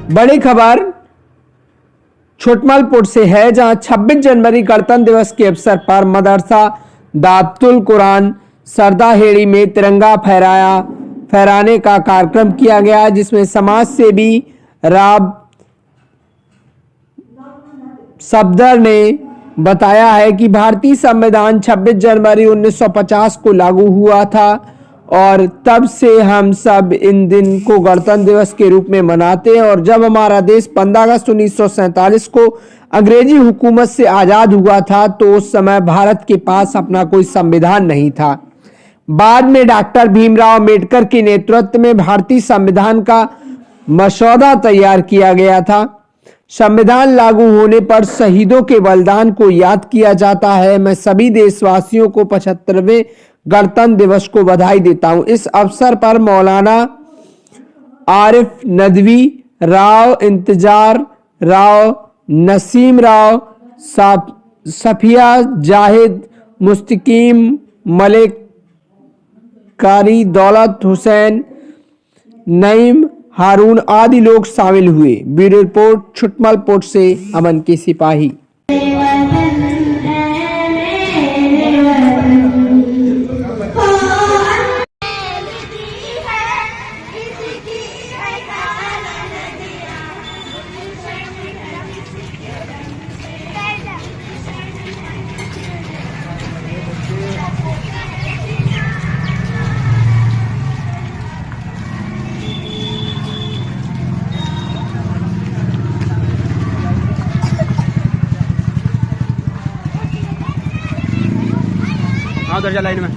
बड़ी खबर छोटमलपुर से है, जहां 26 जनवरी गणतंत्र दिवस के अवसर पर मदरसा दारुल कुरान सरदाहेड़ी में तिरंगा फहराने का कार्यक्रम किया गया, जिसमें समाज सेवी राब सफदर ने बताया है कि भारतीय संविधान 26 जनवरी 1950 को लागू हुआ था और तब से हम सब इन दिन को गणतंत्र दिवस के रूप में मनाते हैं। और जब हमारा देश 15 अगस्त 1947 को अंग्रेजी हुकूमत से आज़ाद हुआ था तो उस समय भारत के पास अपना कोई संविधान नहीं था। बाद में डॉक्टर भीमराव अंबेडकर के नेतृत्व में भारतीय संविधान का मसौदा तैयार किया गया था। संविधान लागू होने पर शहीदों के बलिदान को याद किया जाता है। मैं सभी देशवासियों को 75वें गणतंत्र दिवस को बधाई देता हूं। इस अवसर पर मौलाना आरिफ नदवी, राव इंतजार राव, नसीम राव, सफिया जाहिद, मुस्तकीम मलिक, कारी दौलत हुसैन, नईम हारून आदि लोग शामिल हुए। ब्यूरो रिपोर्ट छुटमलपुर से अमन के सिपाही। हाँ उधर जा लाइन में।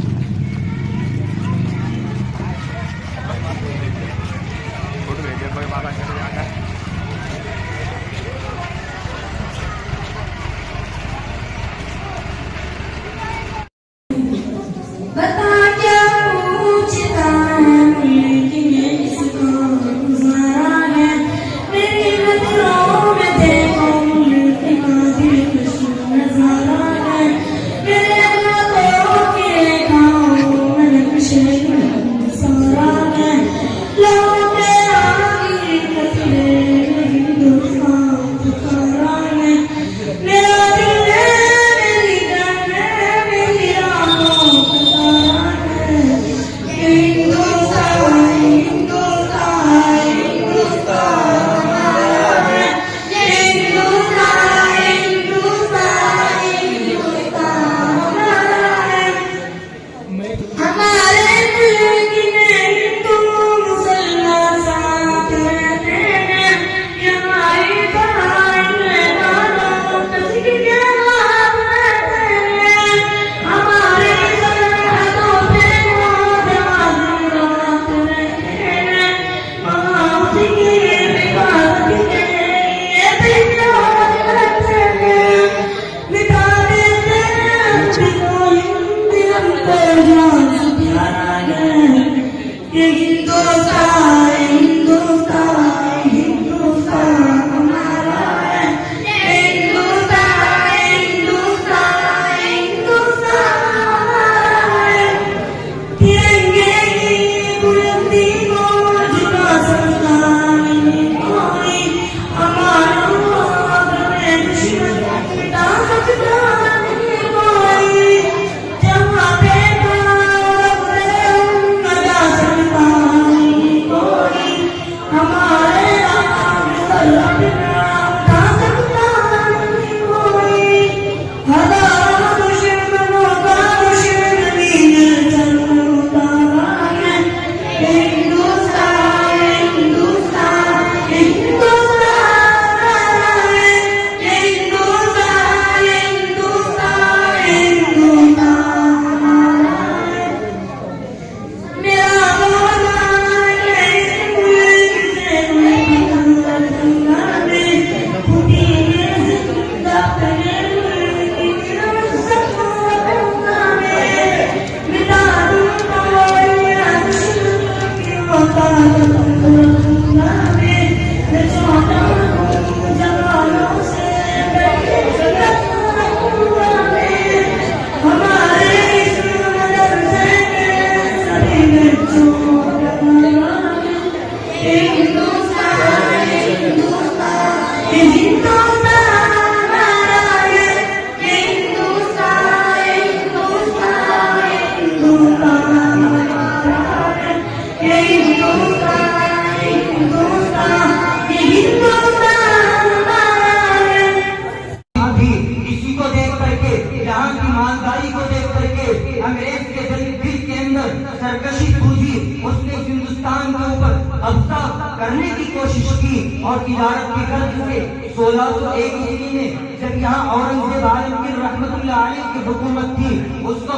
इसी को देख करके, यहाँ की ईमानदारी को देख करके अंग्रेज के दिल के अंदर सरकशी सूझी। उसने हिंदुस्तान के ऊपर कब्जा करने की कोशिश की और तिजारत की गर्ज से 1601 ईस्वी में जब यहाँ औरंगजेब आलमगीर रहमतुल्लाह अलैह की हुकूमत थी, उसको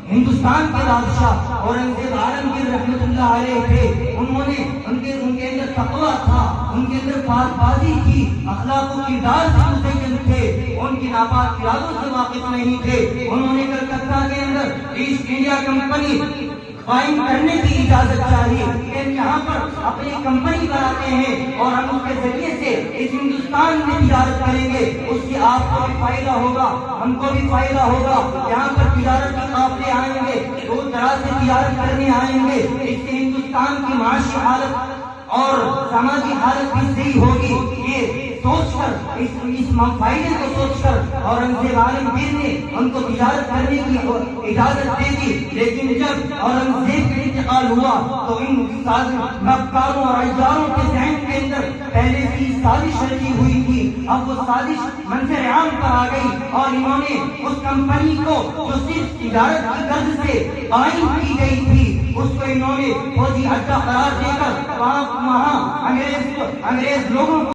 हिंदुस्तान के बादशाह औरंगजेब आलमगीर रहमतुल्लाह अलैह थे। उन्होंने उनके अंदर तकवा था, उनके अंदर पाकबाजी थी, अखलाक व किरदार से मुतय्यन थे, उनकी नापाक इरादों से वाकिफ नहीं थे। उन्होंने कलकत्ता के अंदर ईस्ट इंडिया कंपनी कायम करने की इजाजत चाहिए कि यहाँ पर अपनी कंपनी बनाते हैं और हम उसके जरिए से इस हिंदुस्तान में तिजारत करेंगे। उससे आपको भी फायदा होगा, हमको भी फायदा होगा। यहाँ पर तिजारत के काफिले आएंगे, दूर दराज से तिजारत करने आएंगे। इससे हिंदुस्तान की माशी हालत और सामाजिक हालत भी सही होगी। ये सोचकर इस फायदे को सोचकर औरंगजेब आलमगीर ने उनको तिजारत करने की इजाजत दे दी। लेकिन जब औरंगजेब का इंतकाल हुआ तो इन मक्कारों और अय्यारों के ज़हन के अंदर पहले से साजिश रची हुई थी। अब वो साजिश मंजर आम पर आ गई और इन्होंने उस कंपनी को जो सिर्फ तिजारत की गर्ज से कायम की गई थी, उसको इन्होंने फौजी अड्डा करार देकर वहाँ अंग्रेज लोगों